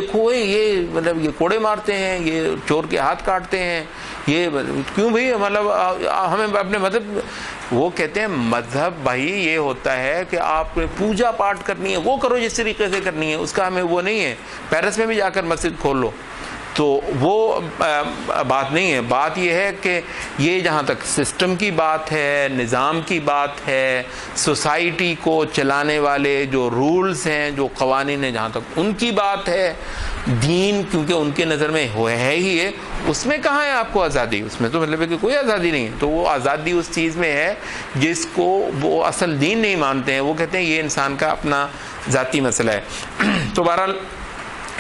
دیکھو یہ مطلب یہ کوڑے مارتے ہیں، یہ چور کے ہاتھ کاٹتے ہیں، یہ کیوں بھائی مطلب ہمیں اپنے مذہب، وہ کہتے ہیں مذہب بھائی یہ ہوتا ہے کہ آپ پوجا پاٹ کرنی ہے وہ کرو جس طریقے سے کرنی ہے، اس کا ہمیں وہ نہیں ہے، پیرس میں بھی جا کر مسجد کھول لو، تو وہ بات نہیں ہے۔ بات یہ ہے کہ یہ جہاں تک سسٹم کی بات ہے، نظام کی بات ہے، سوسائٹی کو چلانے والے جو رولز ہیں، جو قوانین ہیں، جہاں تک ان کی بات ہے، دین کیونکہ ان کے نظر میں ہے ہی ہے، اس میں کہاں ہے آپ کو آزادی؟ اس میں تو مطلب ہے کہ کوئی آزادی نہیں ہے۔ تو وہ آزادی اس چیز میں ہے جس کو وہ اصل دین نہیں مانتے ہیں، وہ کہتے ہیں یہ انسان کا اپنا ذاتی مسئلہ ہے۔ تو بہرحال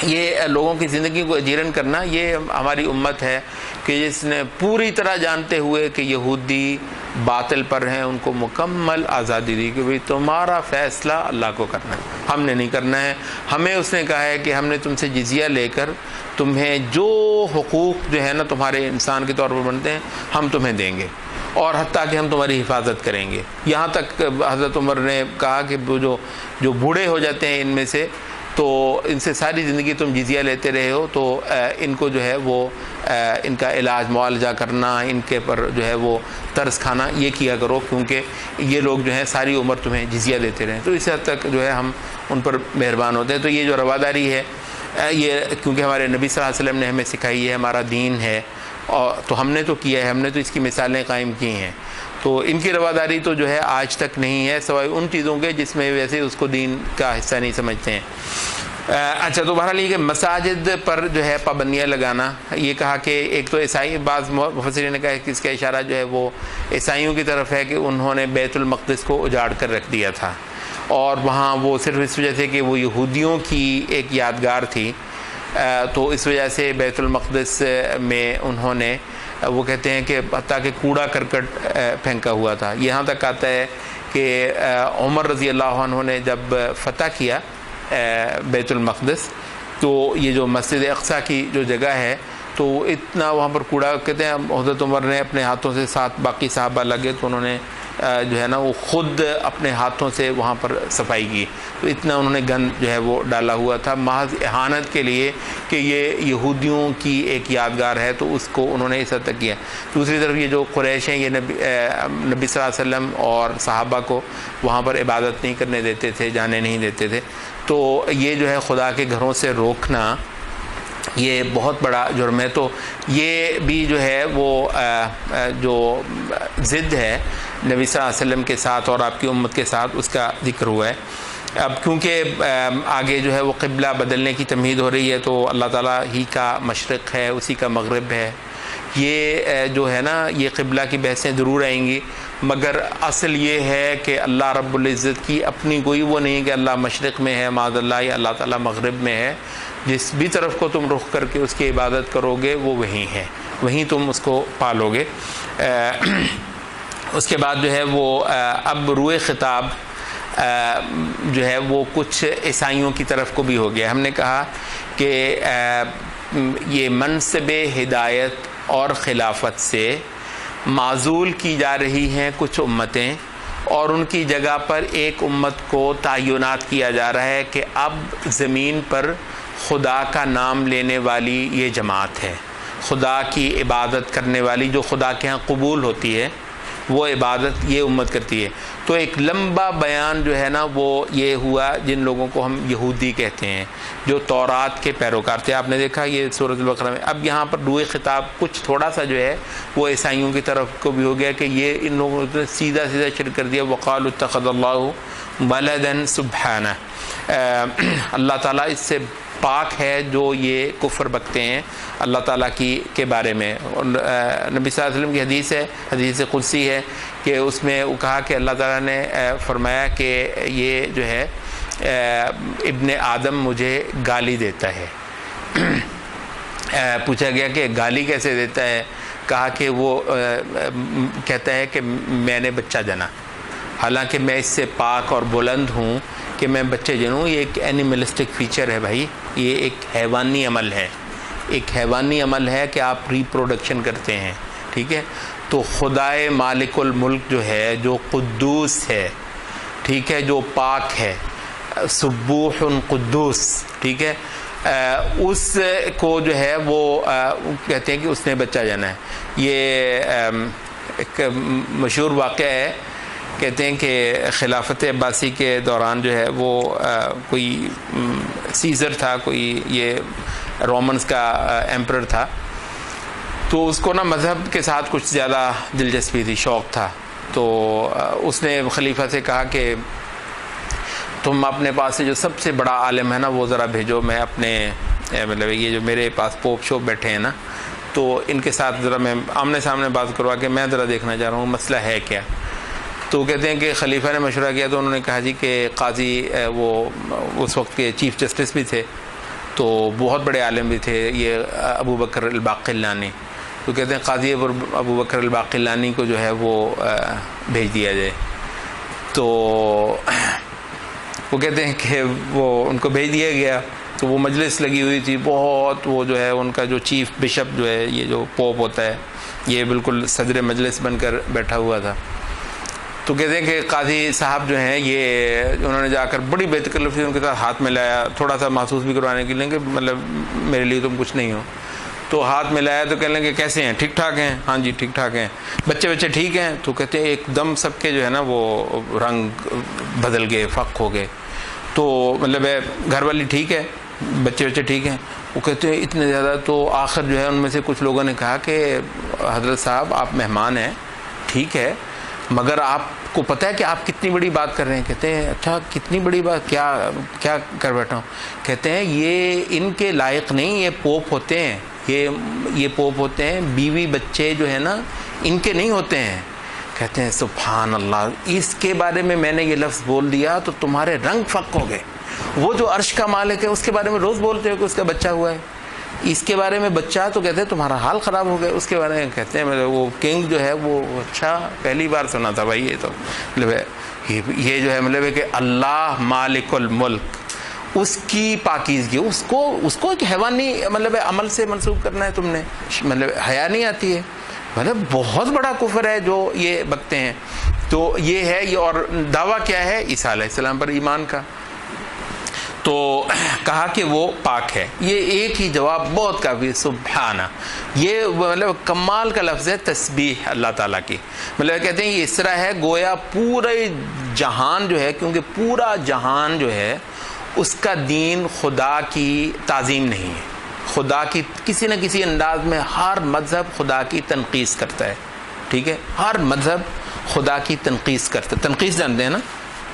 یہ لوگوں کی زندگی کو اجیرن کرنا، یہ ہماری امت ہے کہ جس نے پوری طرح جانتے ہوئے کہ یہودی باطل پر ہیں ان کو مکمل آزادی دی کہ بھئی تمہارا فیصلہ اللہ کو کرنا ہے، ہم نے نہیں کرنا ہے۔ ہمیں اس نے کہا ہے کہ ہم نے تم سے جزیہ لے کر تمہیں جو حقوق جو ہے نا تمہارے انسان کے طور پر بنتے ہیں ہم تمہیں دیں گے، اور حتیٰ کہ ہم تمہاری حفاظت کریں گے۔ یہاں تک حضرت عمر نے کہا کہ جو بوڑھے ہو جاتے ہیں ان میں سے، تو ان سے ساری زندگی تم جزیہ لیتے رہے ہو، تو ان کو جو ہے وہ ان کا علاج معالجہ کرنا، ان کے پر جو ہے وہ ترس کھانا یہ کیا کرو، کیونکہ یہ لوگ جو ہیں ساری عمر تمہیں جزیہ لیتے رہے۔ تو اس حد تک جو ہے ہم ان پر مہربان ہوتے ہیں۔ تو یہ جو رواداری ہے یہ کیونکہ ہمارے نبی صلی اللہ علیہ وسلم نے ہمیں سکھائی ہے، ہمارا دین ہے، اور تو ہم نے تو کیا ہے، ہم نے تو اس کی مثالیں قائم کی ہیں۔ تو ان کی رواداری تو جو ہے آج تک نہیں ہے، سوائے ان چیزوں کے جس میں ویسے اس کو دین کا حصہ نہیں سمجھتے ہیں۔ اچھا، تو بہرحال یہ کہ مساجد پر جو ہے پابندیاں لگانا، یہ کہا کہ ایک تو عیسائی، بعض مفسرین نے کہا کہ اس کا اشارہ جو ہے وہ عیسائیوں کی طرف ہے کہ انہوں نے بیت المقدس کو اجاڑ کر رکھ دیا تھا، اور وہاں وہ صرف اس وجہ سے کہ وہ یہودیوں کی ایک یادگار تھی، تو اس وجہ سے بیت المقدس میں انہوں نے، وہ کہتے ہیں کہ حتیٰ کہ کوڑا کرکٹ پھینکا ہوا تھا۔ یہاں تک آتا ہے کہ عمر رضی اللہ عنہ نے جب فتح کیا بیت المقدس، تو یہ جو مسجد اقصیٰ کی جو جگہ ہے، تو اتنا وہاں پر کوڑا، کہتے ہیں حضرت عمر نے اپنے ہاتھوں سے، ساتھ باقی صحابہ لگے تو انہوں نے جو ہے نا وہ خود اپنے ہاتھوں سے وہاں پر صفائی کی، تو اتنا انہوں نے گند جو ہے وہ ڈالا ہوا تھا محض اہانت کے لیے کہ یہ یہودیوں کی ایک یادگار ہے، تو اس کو انہوں نے اس حد تک کیا۔ دوسری طرف یہ جو قریش ہیں، یہ نبی صلی اللہ علیہ وسلم اور صحابہ کو وہاں پر عبادت نہیں کرنے دیتے تھے، جانے نہیں دیتے تھے، تو یہ جو ہے خدا کے گھروں سے روکنا یہ بہت بڑا جرم ہے۔ تو یہ بھی جو ہے وہ جو ضد ہے نبی صلی اللہ علیہ وسلم کے ساتھ اور آپ کی امت کے ساتھ، اس کا ذکر ہوا ہے۔ اب کیونکہ آگے جو ہے وہ قبلہ بدلنے کی تمہید ہو رہی ہے، تو اللہ تعالیٰ ہی کا مشرق ہے، اسی کا مغرب ہے، یہ جو ہے نا یہ قبلہ کی بحثیں ضرور آئیں گی، مگر اصل یہ ہے کہ اللہ رب العزت کی اپنی کوئی وہ نہیں کہ اللہ مشرق میں ہے معاذ اللہ، یا اللہ تعالیٰ مغرب میں ہے۔ جس بھی طرف کو تم رخ کر کے اس کی عبادت کرو گے وہ وہیں ہے، وہیں تم اس کو پالو گے۔ اس کے بعد جو ہے وہ اب روئے خطاب جو ہے وہ کچھ عیسائیوں کی طرف کو بھی ہو گیا۔ ہم نے کہا کہ یہ منصب ہدایت اور خلافت سے معزول کی جا رہی ہیں کچھ امتیں، اور ان کی جگہ پر ایک امت کو تعینات کیا جا رہا ہے کہ اب زمین پر خدا کا نام لینے والی یہ جماعت ہے، خدا کی عبادت کرنے والی، جو خدا کے ہاں قبول ہوتی ہے وہ عبادت یہ امت کرتی ہے۔ تو ایک لمبا بیان جو ہے نا وہ یہ ہوا جن لوگوں کو ہم یہودی کہتے ہیں، جو تورات کے پیروکار تھے۔ آپ نے دیکھا یہ سورۃ البقرہ میں۔ اب یہاں پر روئے خطاب کچھ تھوڑا سا جو ہے وہ عیسائیوں کی طرف کو بھی ہو گیا کہ یہ ان لوگوں نے سیدھا شرک کر دیا، وقالوا اتخذ اللہ ولدا سبحانہ، اللہ تعالیٰ اس سے پاک ہے جو یہ کفر بکتے ہیں اللہ تعالیٰ کے بارے میں۔ اور نبی صلی اللہ علیہ وسلم کی حدیث ہے، حدیث قدسی ہے، کہ اس میں وہ کہا کہ اللہ تعالیٰ نے فرمایا کہ یہ جو ہے ابن آدم مجھے گالی دیتا ہے۔ پوچھا گیا کہ گالی کیسے دیتا ہے؟ کہا کہ وہ کہتا ہے کہ میں نے بچہ جنا، حالانکہ میں اس سے پاک اور بلند ہوں کہ میں بچے جنوں۔ یہ ایک اینیملسٹک فیچر ہے بھائی، یہ ایک حیوانی عمل ہے، ایک حیوانی عمل ہے کہ آپ ریپروڈکشن کرتے ہیں، ٹھیک ہے؟ تو خدائے مالک الملک جو ہے، جو قدوس ہے، ٹھیک ہے، جو پاک ہے، سبوح قدوس، ٹھیک ہے، اس کو جو ہے وہ کہتے ہیں کہ اس نے بچہ جانا ہے. یہ ایک مشہور واقعہ ہے. کہتے ہیں کہ خلافت عباسی کے دوران جو ہے وہ کوئی سیزر تھا, کوئی یہ رومنز کا ایمپرر تھا, تو اس کو نا مذہب کے ساتھ کچھ زیادہ دلچسپی تھی, شوق تھا. تو اس نے خلیفہ سے کہا کہ تم اپنے پاس سے جو سب سے بڑا عالم ہے نا وہ ذرا بھیجو, میں اپنے مطلب یہ جو میرے پاس پوپ شوپ بیٹھے ہیں نا تو ان کے ساتھ ذرا میں آمنے سامنے بات کروا کے میں ذرا دیکھنا چاہ رہا ہوں مسئلہ ہے کیا. تو کہتے ہیں کہ خلیفہ نے مشورہ کیا تو انہوں نے کہا جی کہ قاضی وہ اس وقت کے چیف جسٹس بھی تھے, تو بہت بڑے عالم بھی تھے, یہ ابو بکر الباقلانی. تو کہتے ہیں قاضی ابو بکر الباقلانی کو جو ہے وہ بھیج دیا جائے. تو وہ کہتے ہیں کہ وہ ان کو بھیج دیا گیا. تو وہ مجلس لگی ہوئی تھی بہت, وہ جو ہے ان کا جو چیف بشپ جو ہے, یہ جو پوپ ہوتا ہے, یہ بالکل صدر مجلس بن کر بیٹھا ہوا تھا. تو کہتے ہیں کہ قاضی صاحب جو ہیں یہ انہوں نے جا کر بڑی بے تکلفی ان کے ساتھ ہاتھ ملایا, تھوڑا سا محسوس بھی کروانے کے لیے کہ مطلب میرے لیے تم کچھ نہیں ہو. تو ہاتھ ملایا تو کہنے لگے کیسے ہیں, ٹھیک ٹھاک ہیں, ہاں جی ٹھیک ٹھاک ہیں, بچے ٹھیک ہیں. تو کہتے ہیں ایک دم سب کے جو ہے نا وہ رنگ بدل گئے, فق ہو گئے. تو مطلب ہے گھر والی ٹھیک ہے, بچے ٹھیک ہیں. وہ کہتے ہیں اتنے زیادہ. تو آخر جو ہے ان میں سے کچھ لوگوں نے کہا کہ حضرت صاحب آپ مہمان ہیں ٹھیک ہے, مگر آپ کو پتہ ہے کہ آپ کتنی بڑی بات کر رہے ہیں. کہتے ہیں اچھا کتنی بڑی بات, کیا کر بیٹھا ہوں. کہتے ہیں یہ ان کے لائق نہیں, یہ پوپ ہوتے ہیں, یہ پوپ ہوتے ہیں, بیوی بچے جو ہے نا ان کے نہیں ہوتے ہیں. کہتے ہیں سبحان اللہ, اس کے بارے میں میں نے یہ لفظ بول دیا تو تمہارے رنگ فق ہو گئے. وہ جو عرش کا مالک ہے اس کے بارے میں روز بولتے ہو کہ اس کا بچہ ہوا ہے, اس کے بارے میں بچہ تو کہتے ہیں تمہارا حال خراب ہو گیا. اس کے بارے میں کہتے ہیں وہ کنگ جو ہے وہ, اچھا پہلی بار سنا تھا بھائی, یہ تو مطلب یہ جو ہے مطلب ہے کہ اللہ مالک الملک, اس کی پاکیزگی, اس کو ایک حیوانی مطلب عمل سے منسوب کرنا ہے تم نے, مطلب حیا نہیں آتی ہے. مطلب بہت بڑا کفر ہے جو یہ بکتے ہیں. تو یہ ہے یہ, اور دعویٰ کیا ہے عیسیٰ علیہ السلام پر ایمان کا. تو کہا کہ وہ پاک ہے. یہ ایک ہی جواب بہت کافی, سبحانہ. یہ مطلب کمال کا لفظ ہے تسبیح اللہ تعالیٰ کی. مطلب کہتے ہیں یہ اس طرح ہے گویا پورے جہان جو ہے, کیونکہ پورا جہان جو ہے اس کا دین خدا کی تعظیم نہیں ہے, خدا کی کسی نہ کسی انداز میں ہر مذہب خدا کی تنقیص کرتا ہے. ٹھیک ہے, ہر مذہب خدا کی تنقیص کرتا ہے. تنقیص جانتے ہیں نا,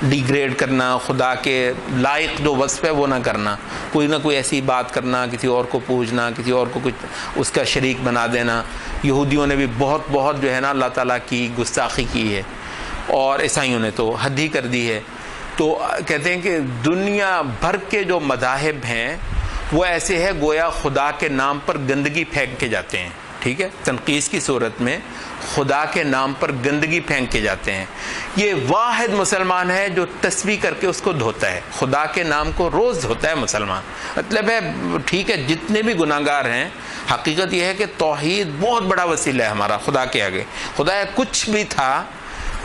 ڈیگریڈ کرنا, خدا کے لائق جو وصف ہے وہ نہ کرنا, کوئی نہ کوئی ایسی بات کرنا, کسی اور کو پوجنا, کسی اور کو کچھ اس کا شریک بنا دینا. یہودیوں نے بھی بہت جو ہے نا اللہ تعالیٰ کی گستاخی کی ہے, اور عیسائیوں نے تو حد ہی کر دی ہے. تو کہتے ہیں کہ دنیا بھر کے جو مذاہب ہیں وہ ایسے ہے گویا خدا کے نام پر گندگی پھینک کے جاتے ہیں. ٹھیک ہے, تنقیص کی صورت میں خدا کے نام پر گندگی پھینک کے جاتے ہیں. یہ واحد مسلمان ہے جو تسبیح کر کے اس کو دھوتا ہے, خدا کے نام کو روز دھوتا ہے مسلمان. مطلب ہے ٹھیک ہے جتنے بھی گناہ گار ہیں, حقیقت یہ ہے کہ توحید بہت بڑا وسیلہ ہے ہمارا خدا کے آگے. خدا کچھ بھی تھا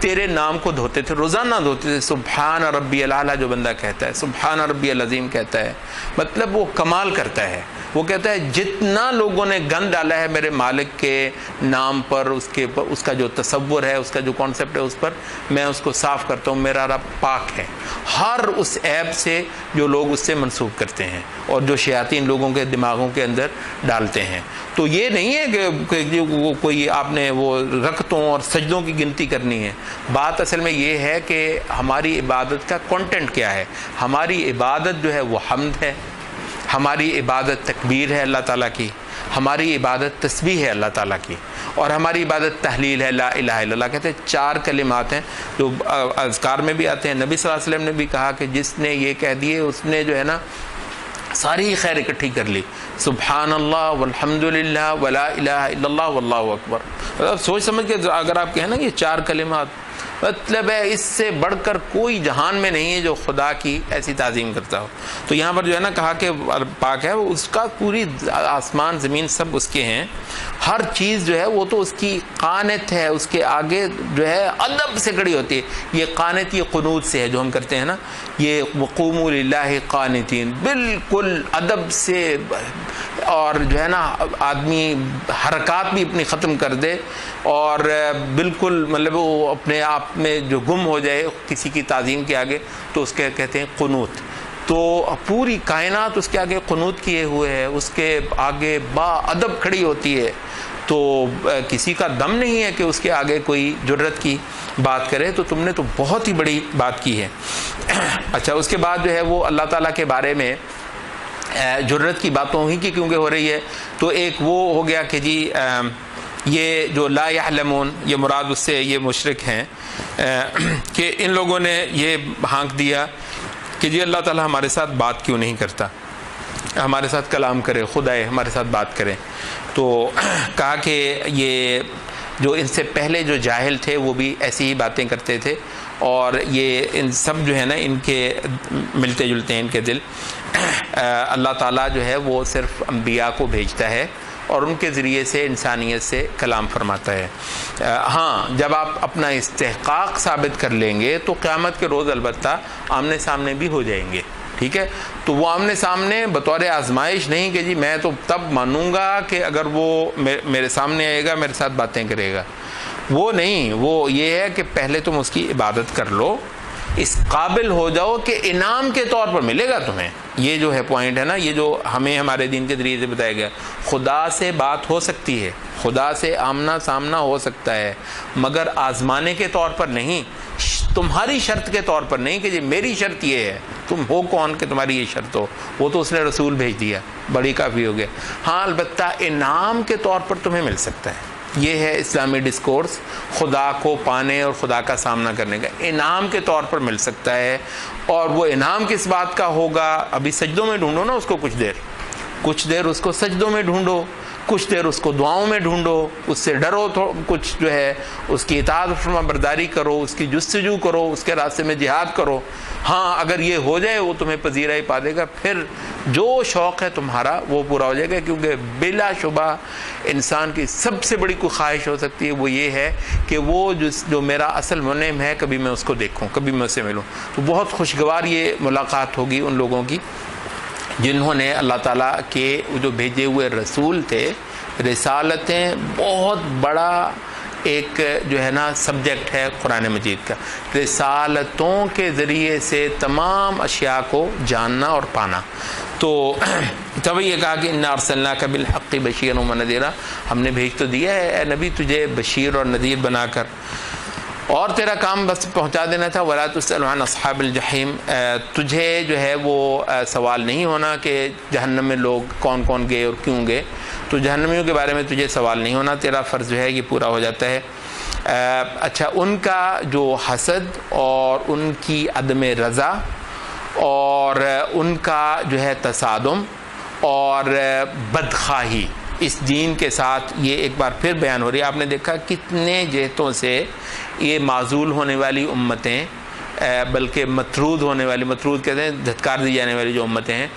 تیرے نام کو دھوتے تھے, روزانہ دھوتے تھے. سبحان ربی الاعلیٰ جو بندہ کہتا ہے, سبحان ربی العظیم کہتا ہے, مطلب وہ کمال کرتا ہے. وہ کہتا ہے جتنا لوگوں نے گند ڈالا ہے میرے مالک کے نام پر, اس کا جو تصور ہے, اس کا جو کانسیپٹ ہے, اس پر میں اس کو صاف کرتا ہوں. میرا رب پاک ہے ہر اس عیب سے جو لوگ اس سے منسوب کرتے ہیں اور جو شیاطین لوگوں کے دماغوں کے اندر ڈالتے ہیں. تو یہ نہیں ہے کہ وہ کوئی آپ نے وہ رکعتوں اور سجدوں کی گنتی کرنی ہے. بات اصل میں یہ ہے کہ ہماری عبادت کا کنٹینٹ کیا ہے. ہماری عبادت جو ہے وہ حمد ہے, ہماری عبادت تکبیر ہے اللہ تعالیٰ کی, ہماری عبادت تسبیح ہے اللہ تعالیٰ کی, اور ہماری عبادت تحلیل ہے لا الہ الا اللہ. کہتے ہیں 4 کلمات ہیں جو اذکار میں بھی آتے ہیں. نبی صلی اللہ علیہ وسلم نے بھی کہا کہ جس نے یہ کہہ دیے اس نے جو ہے نا ساری خیر اکٹھی کر لی. سبحان اللہ والحمد للہ ولا الہ الا اللہ واللہ اکبر. سوچ سمجھ کے اگر آپ کہیں نا یہ 4 کلمات, مطلب ہے اس سے بڑھ کر کوئی جہان میں نہیں ہے جو خدا کی ایسی تعظیم کرتا ہو. تو یہاں پر جو ہے نا کہا کہ پاک ہے، اس کا پوری آسمان زمین سب اس کے ہیں، ہر چیز جو ہے وہ تو اس کی قانت ہے، اس کے آگے جو ہے ادب سے کھڑی ہوتی ہے. یہ قانت یہ قنوت سے ہے جو ہم کرتے ہیں نا، یہ وقوموا للہ قانتین، بالکل ادب سے، اور جو ہے نا آدمی حرکات بھی اپنی ختم کر دے اور بالکل مطلب وہ اپنے آپ میں جو گم ہو جائے کسی کی تعظیم کے آگے، تو اس کے کہتے ہیں قنوت. تو پوری کائنات اس کے آگے قنوت کیے ہوئے ہے، اس کے آگے با ادب کھڑی ہوتی ہے. تو کسی کا دم نہیں ہے کہ اس کے آگے کوئی جرت کی بات کرے. تو تم نے تو بہت ہی بڑی بات کی ہے. اچھا، اس کے بعد جو ہے وہ اللہ تعالیٰ کے بارے میں جرت کی باتوں ہی کی کیونکہ ہو رہی ہے. تو ایک وہ ہو گیا کہ جی یہ جو لا یعلمون، یہ مراد اس سے یہ مشرک ہیں کہ ان لوگوں نے یہ ہانک دیا کہ جی اللہ تعالیٰ ہمارے ساتھ بات کیوں نہیں کرتا، ہمارے ساتھ کلام کرے، خدا ہے ہمارے ساتھ بات کرے. تو کہا کہ یہ جو ان سے پہلے جو جاہل تھے وہ بھی ایسی ہی باتیں کرتے تھے، اور یہ ان سب جو ہے نا ان کے ملتے جلتے ہیں ان کے دل. اللہ تعالیٰ جو ہے وہ صرف انبیاء کو بھیجتا ہے اور ان کے ذریعے سے انسانیت سے کلام فرماتا ہے. ہاں، جب آپ اپنا استحقاق ثابت کر لیں گے تو قیامت کے روز البتہ آمنے سامنے بھی ہو جائیں گے. ٹھیک ہے، تو وہ آمنے سامنے بطور آزمائش نہیں کہ جی میں تو تب مانوں گا کہ اگر وہ میرے سامنے آئے گا، میرے ساتھ باتیں کرے گا. وہ نہیں، وہ یہ ہے کہ پہلے تم اس کی عبادت کر لو، اس قابل ہو جاؤ کہ انعام کے طور پر ملے گا تمہیں. یہ جو ہے پوائنٹ ہے نا، یہ جو ہمیں ہمارے دین کے ذریعے سے بتایا گیا. خدا سے بات ہو سکتی ہے، خدا سے آمنا سامنا ہو سکتا ہے، مگر آزمانے کے طور پر نہیں، تمہاری شرط کے طور پر نہیں کہ جی میری شرط یہ ہے. تم ہو کون کہ تمہاری یہ شرط ہو؟ وہ تو اس نے رسول بھیج دیا، بڑی کافی ہو گیا. ہاں البتہ انعام کے طور پر تمہیں مل سکتا ہے. یہ ہے اسلامی ڈسکورس، خدا کو پانے اور خدا کا سامنا کرنے کا انعام کے طور پر مل سکتا ہے. اور وہ انعام کس بات کا ہوگا؟ ابھی سجدوں میں ڈھونڈو نا اس کو، کچھ دیر اس کو سجدوں میں ڈھونڈو، کچھ دیر اس کو دعاؤں میں ڈھونڈو، اس سے ڈرو، کچھ جو ہے اس کی اطاعت فرما برداری کرو، اس کی جستجو کرو، اس کے راستے میں جہاد کرو. ہاں اگر یہ ہو جائے وہ تمہیں پذیرا ہی پا دے گا، پھر جو شوق ہے تمہارا وہ پورا ہو جائے گا. کیونکہ بلا شبہ انسان کی سب سے بڑی کوئی خواہش ہو سکتی ہے، وہ یہ ہے کہ وہ جو میرا اصل منعم ہے کبھی میں اس کو دیکھوں، کبھی میں اس سے ملوں. تو بہت خوشگوار یہ ملاقات ہوگی ان لوگوں کی جنہوں نے اللہ تعالیٰ کے جو بھیجے ہوئے رسول تھے. رسالتیں بہت بڑا ایک جو ہے نا سبجیکٹ ہے قرآن مجید کا. رسالتوں کے ذریعے سے تمام اشیاء کو جاننا اور پانا. تو تب یہ کہا کہ انا ارسلناک بالحق بشیرا ونذیرا، ہم نے بھیج تو دیا ہے اے نبی تجھے بشیر اور نذیر بنا کر، اور تیرا کام بس پہنچا دینا تھا. ولا تسأل عن اصحاب الجحیم، تجھے جو ہے وہ سوال نہیں ہونا کہ جہنم میں لوگ کون کون گئے اور کیوں گئے. تو جہنمیوں کے بارے میں تجھے سوال نہیں ہونا، تیرا فرض جو ہے یہ پورا ہو جاتا ہے. اچھا، ان کا جو حسد اور ان کی عدم رضا اور ان کا جو ہے تصادم اور بدخواہی اس دین کے ساتھ یہ ایک بار پھر بیان ہو رہی ہے. آپ نے دیکھا کتنے جہتوں سے یہ معزول ہونے والی امتیں، بلکہ مطرود ہونے والی، مطرود کہتے ہیں دھتکار دی جانے والی جو امتیں ہیں،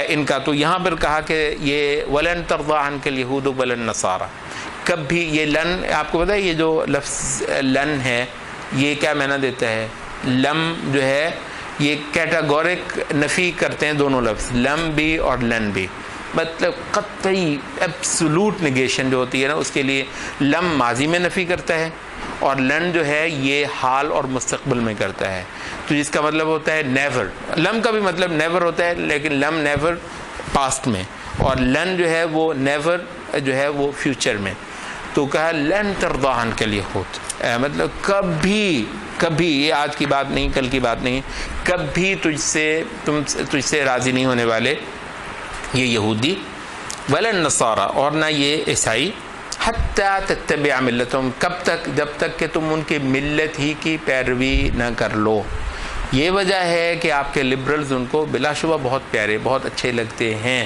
ان کا تو یہاں پر کہا کہ یہ ولن ترضى عنك اليهود ولا النصارى، کبھی یہ لن، آپ کو پتہ ہے یہ جو لفظ لن ہے یہ کیا معنی دیتا ہے؟ لم جو ہے یہ کیٹاگورک نفی کرتے ہیں دونوں لفظ، لم بھی اور لن بھی، مطلب قطعی ایبسولوٹ نگیشن جو ہوتی ہے نا، اس کے لیے لم ماضی میں نفی کرتا ہے اور لن جو ہے یہ حال اور مستقبل میں کرتا ہے. تو جس کا مطلب ہوتا ہے نیور. لم کا بھی مطلب نیور ہوتا ہے، لیکن لم نیور پاسٹ میں، اور لن جو ہے وہ نیور جو ہے وہ فیوچر میں. تو کہا لن ترضى عنك اليهود، مطلب کبھی یہ آج کی بات نہیں، کل کی بات نہیں، کبھی تجھ سے راضی نہیں ہونے والے یہ یہودی، ولا النصارى، اور نہ یہ عیسائی، حتی تتبع ملتهم، کب تک؟ جب تک کہ تم ان کی ملت ہی کی پیروی نہ کر لو. یہ وجہ ہے کہ آپ کے لبرلز ان کو بلا شبہ بہت پیارے، بہت اچھے لگتے ہیں،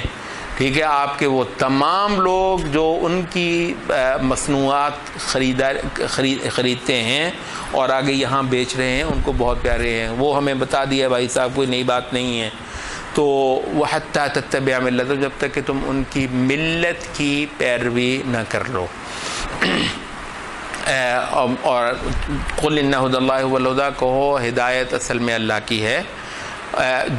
ٹھیک ہے، آپ کے وہ تمام لوگ جو ان کی مصنوعات خریدتے ہیں اور آگے یہاں بیچ رہے ہیں، ان کو بہت پیارے ہیں. وہ ہمیں بتا دیا بھائی صاحب، کوئی نئی بات نہیں ہے. تو وَحَتَّى تَتَّبِعَ مِلَّتَهُمْ، جب تک کہ تم ان کی ملت کی پیروی نہ کر لو. اور قُلْ إِنَّ هُدَى اللَّهِ هُوَ الْهُدَىٰ، کہو ہدایت اصل میں اللہ کی ہے.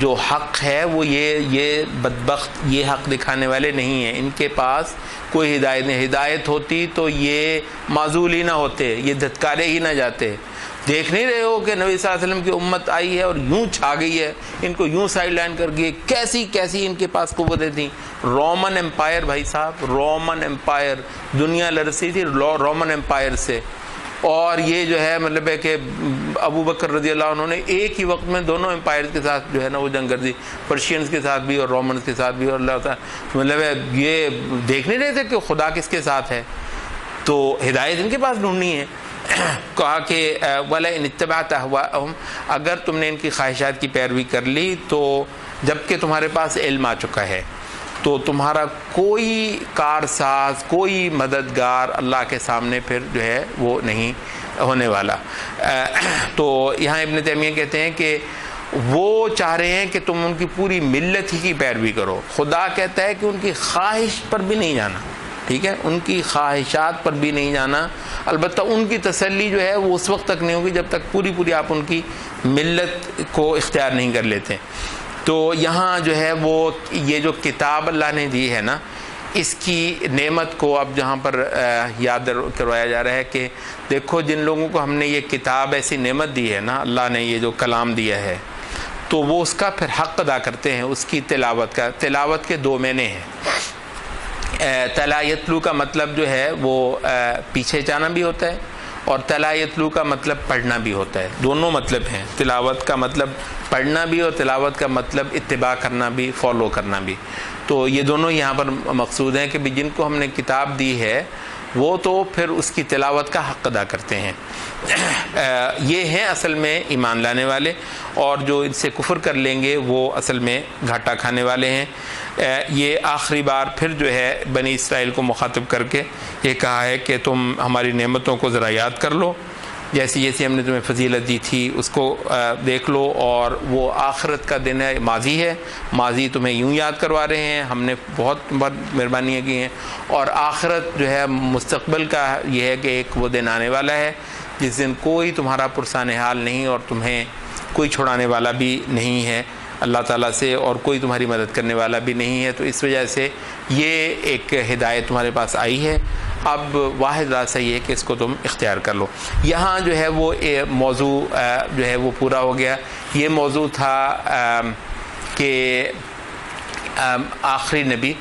جو حق ہے وہ یہ بدبخت یہ حق دکھانے والے نہیں ہیں، ان کے پاس کوئی ہدایت نہیں. ہدایت ہوتی تو یہ معزول ہی نہ ہوتے، یہ دھتکارے ہی نہ جاتے. دیکھ نہیں رہے ہو کہ نبی صلی اللہ علیہ وسلم کی امت آئی ہے اور یوں چھا گئی ہے، ان کو یوں سائڈ لائن کر گئی. کیسی ان کے پاس قوتیں تھیں. رومن امپائر بھائی صاحب، رومن امپائر، دنیا لرسی تھی رومن امپائر سے. اور یہ جو ہے مطلب ہے کہ ابو بکر رضی اللہ عنہ نے ایک ہی وقت میں دونوں امپائر کے ساتھ جو ہے نا وہ جنگ کر دی، پرشینز کے ساتھ بھی اور رومنز کے ساتھ بھی. اور اللہ تعالیٰ مطلب ہے یہ دیکھ نہیں رہے تھے کہ خدا کس کے ساتھ ہے. تو ہدایت ان کے پاس ڈھونڈنی ہے. کہا کہ وَلَا إِنِ اتَّبَعْتَ أَهْوَاءَهُمْ، اگر تم نے ان کی خواہشات کی پیروی کر لی تو جب کہ تمہارے پاس علم آ چکا ہے تو تمہارا کوئی کارساز، کوئی مددگار اللہ کے سامنے پھر جو ہے وہ نہیں ہونے والا. تو یہاں ابن تیمیہ کہتے ہیں کہ وہ چاہ رہے ہیں کہ تم ان کی پوری ملت ہی کی پیروی کرو. خدا کہتا ہے کہ ان کی خواہش پر بھی نہیں جانا، ٹھیک ہے، ان کی خواہشات پر بھی نہیں جانا. البتہ ان کی تسلی جو ہے وہ اس وقت تک نہیں ہوگی جب تک پوری آپ ان کی ملت کو اختیار نہیں کر لیتے. تو یہاں جو ہے وہ یہ جو کتاب اللہ نے دی ہے نا، اس کی نعمت کو اب جہاں پر یاد کروایا جا رہا ہے کہ دیکھو جن لوگوں کو ہم نے یہ کتاب ایسی نعمت دی ہے نا، اللہ نے یہ جو کلام دیا ہے، تو وہ اس کا پھر حق ادا کرتے ہیں، اس کی تلاوت کا. تلاوت کے دو معنی ہیں. تلا یتلو کا مطلب جو ہے وہ پیچھے جانا بھی ہوتا ہے، اور تلا یتلو کا مطلب پڑھنا بھی ہوتا ہے. دونوں مطلب ہیں. تلاوت کا مطلب پڑھنا بھی اور تلاوت کا مطلب اتباع کرنا بھی، فالو کرنا بھی. تو یہ دونوں یہاں پر مقصود ہیں کہ جن کو ہم نے کتاب دی ہے وہ تو پھر اس کی تلاوت کا حق ادا کرتے ہیں. یہ ہیں اصل میں ایمان لانے والے، اور جو ان سے کفر کر لیں گے وہ اصل میں گھاٹا کھانے والے ہیں. یہ آخری بار پھر جو ہے بنی اسرائیل کو مخاطب کر کے یہ کہا ہے کہ تم ہماری نعمتوں کو ذرا یاد کر لو، جیسی ہم نے تمہیں فضیلت دی تھی اس کو دیکھ لو. اور وہ آخرت کا دن ہے، ماضی ہے، ماضی تمہیں یوں یاد کروا رہے ہیں، ہم نے بہت مہربانیاں کی ہیں. اور آخرت جو ہے مستقبل کا یہ ہے کہ ایک وہ دن آنے والا ہے جس دن کوئی تمہارا پرسان حال نہیں اور تمہیں کوئی چھڑانے والا بھی نہیں ہے اللہ تعالیٰ سے، اور کوئی تمہاری مدد کرنے والا بھی نہیں ہے. تو اس وجہ سے یہ ایک ہدایت تمہارے پاس آئی ہے. اب واحد راستہ یہ ہے کہ اس کو تم اختیار کر لو. یہاں جو ہے وہ موضوع جو ہے وہ پورا ہو گیا. یہ موضوع تھا کہ آخری نبی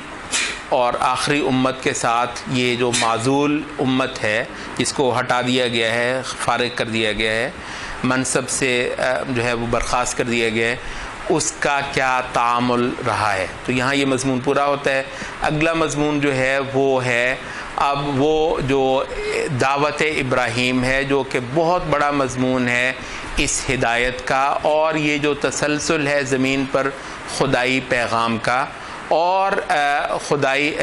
اور آخری امت کے ساتھ یہ جو معزول امت ہے جس کو ہٹا دیا گیا ہے، فارغ کر دیا گیا ہے، منصب سے جو ہے وہ برخاست کر دیا گیا ہے، اس کا کیا تعامل رہا ہے. تو یہاں یہ مضمون پورا ہوتا ہے. اگلا مضمون جو ہے وہ ہے اب وہ جو دعوت ابراہیم ہے، جو کہ بہت بڑا مضمون ہے اس ہدایت کا، اور یہ جو تسلسل ہے زمین پر خدائی پیغام کا اور خدائی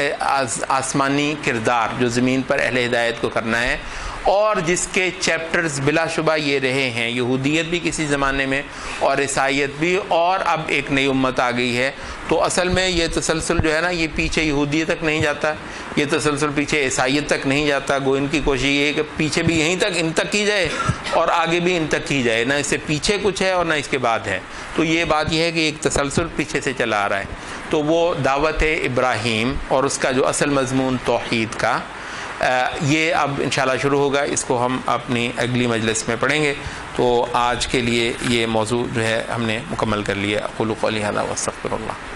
آسمانی کردار جو زمین پر اہل ہدایت کو کرنا ہے، اور جس کے چیپٹرز بلا شبہ یہ رہے ہیں، یہودیت بھی کسی زمانے میں اور عیسائیت بھی، اور اب ایک نئی امت آ گئی ہے. تو اصل میں یہ تسلسل جو ہے نا یہ پیچھے یہودیت تک نہیں جاتا، یہ تسلسل پیچھے عیسائیت تک نہیں جاتا. گو ان کی کوشش یہ ہے کہ پیچھے بھی یہیں تک ان تک کی جائے اور آگے بھی ان تک کی جائے، نہ اس سے پیچھے کچھ ہے اور نہ اس کے بعد ہے. تو یہ بات یہ ہے کہ ایک تسلسل پیچھے سے چلا آ رہا ہے. تو وہ دعوت ابراہیم اور اس کا جو اصل مضمون توحید کا، یہ اب انشاءاللہ شروع ہوگا. اس کو ہم اپنی اگلی مجلس میں پڑھیں گے. تو آج کے لیے یہ موضوع جو ہے ہم نے مکمل کر لیا. اقول قولی ھذا واستغفر اللہ.